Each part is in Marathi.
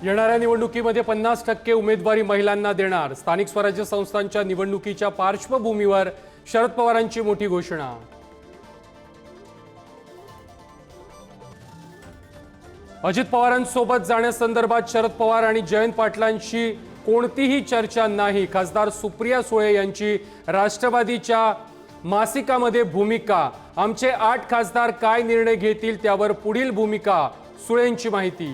येणाऱ्या निवडणुकीमध्ये 50% उमेदवारी महिलांना देणार। स्थानिक स्वराज्य संस्थांच्या निवडणुकीच्या पार्श्वभूमीवर शरद पवारांची मोठी घोषणा। अजित पवारांसोबत जाण्यासंदर्भात शरद पवार आणि जयंत पाटलांशी कोणतीही चर्चा नाही। खासदार सुप्रिया सुळे यांची राष्ट्रवादीच्या मासिकामध्ये भूमिका। आमचे 8 खासदार काय निर्णय घेतील त्यावर पुढील भूमिका। सुळेंची माहिती।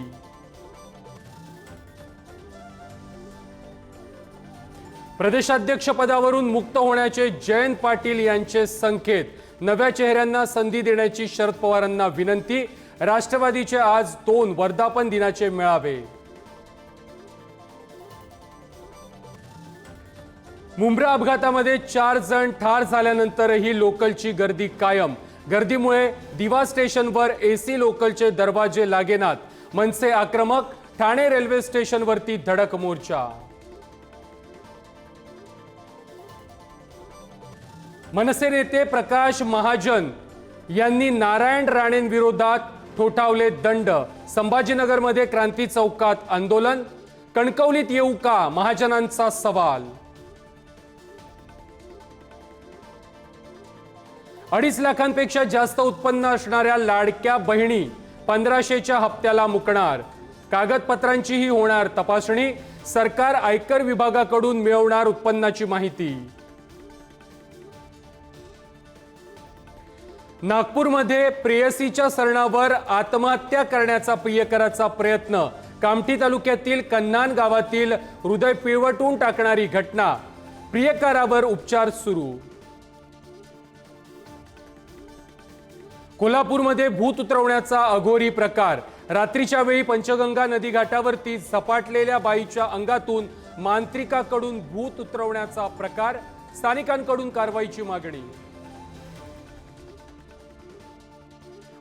प्रदेशाध्यक्ष पदावरून मुक्त होण्याचे जयंत पाटील यांचे संकेत। नव्या चेहऱ्यांना संधी देण्याची शरद पवारांना विनंती। राष्ट्रवादीचे आज 2 वर्धापन दिनाचे मेळावे। मुंब्रा अपघातामध्ये 4 जण ठार झाल्यानंतरही लोकलची गर्दी कायम। गर्दीमुळे दिवा स्टेशनवर एसी लोकलचे दरवाजे लागेनात। मनसे आक्रमक। ठाणे रेल्वे स्टेशनवरती धडक मोर्चा। मनसे नेते प्रकाश महाजन यांनी नारायण राणेंविरोधात ठोठावले दंड। संभाजीनगरमध्ये क्रांती चौकात आंदोलन। कणकवलीत येऊ का, महाजनांचा सवाल। 2.5 लाखांपेक्षा जास्त उत्पन्न असणाऱ्या लाडक्या बहिणी 1500च्या हप्त्याला मुकणार। कागदपत्रांचीही होणार तपासणी। सरकार आयकर विभागाकडून मिळवणार उत्पन्नाची माहिती। नागपूरमध्ये प्रेयसीच्या सरणावर आत्महत्या करण्याचा प्रियकराचा प्रयत्न। कामठी तालुक्यातील कन्नान गावातील हृदय पिळवटून टाकणारी घटना। प्रियकरावर उपचार सुरू। कोल्हापूरमध्ये भूत उतरवण्याचा अघोरी प्रकार। रात्रीच्या वेळी पंचगंगा नदी घाटावरती झपाटलेल्या बाईच्या अंगातून मांत्रिकाकडून भूत उतरवण्याचा प्रकार। स्थानिकांकडून कारवाईची मागणी।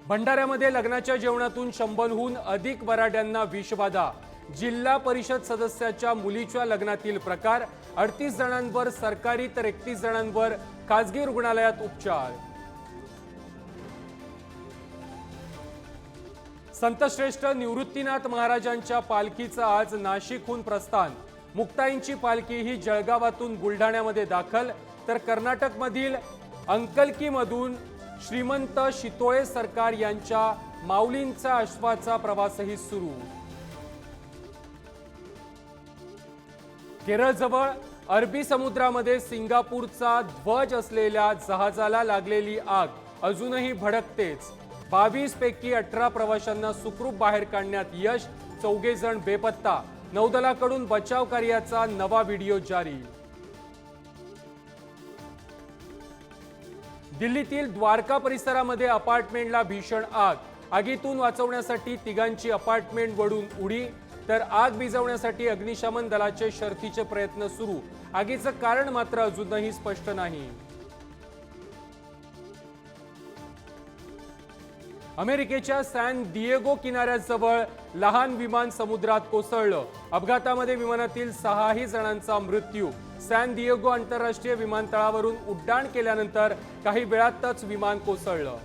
भंडाऱ्यामध्ये लग्नाच्या जेवणातून 100हून अधिक वऱ्हाड्यांना विषबाधा। जिल्हा परिषद सदस्याच्या मुलीच्या लग्नातील प्रकार। 38 जणांवर सरकारी तर 31 जणांवर खासगी रुग्णालयात उपचार। संतश्रेष्ठ निवृत्तीनाथ महाराजांच्या पालखीचं आज नाशिकहून प्रस्थान। मुक्ताईंची पालखी ही जळगावातून बुलढाण्यामध्ये दाखल, तर कर्नाटकमधील अंकलकीमधून श्रीमंत शितोळे सरकार यांच्या माऊलींचा अश्वाचा प्रवासही सुरू। केरळजवळ अरबी समुद्रामध्ये सिंगापूरचा ध्वज असलेल्या जहाजाला लागलेली आग अजूनही भडकतेच। 22 पैकी 18 प्रवाशांना सुखरूप बाहेर काढण्यात यश। 4 जण बेपत्ता। नौदलाकडून बचाव कार्याचा नवा व्हिडिओ जारी। दिल्लीतील द्वारका परिसरामध्ये अपार्टमेंटला भीषण आग। आगीतून वाचवण्यासाठी 3घांची अपार्टमेंट वडून उडी, तर आग विझवण्यासाठी अग्निशमन दलाचे शर्थीचे प्रयत्न सुरू। आगीचं कारण मात्र अजूनही स्पष्ट नाही। अमेरिकेच्या सॅन डिएगो किनाऱ्याजवळ लहान विमान समुद्रात कोसळलं। अपघातामध्ये विमानातील 6 जणांचा मृत्यू। सॅन डिएगो आंतरराष्ट्रीय विमानतळावरून उड्डाण केल्यानंतर काही वेळातच विमान कोसळलं।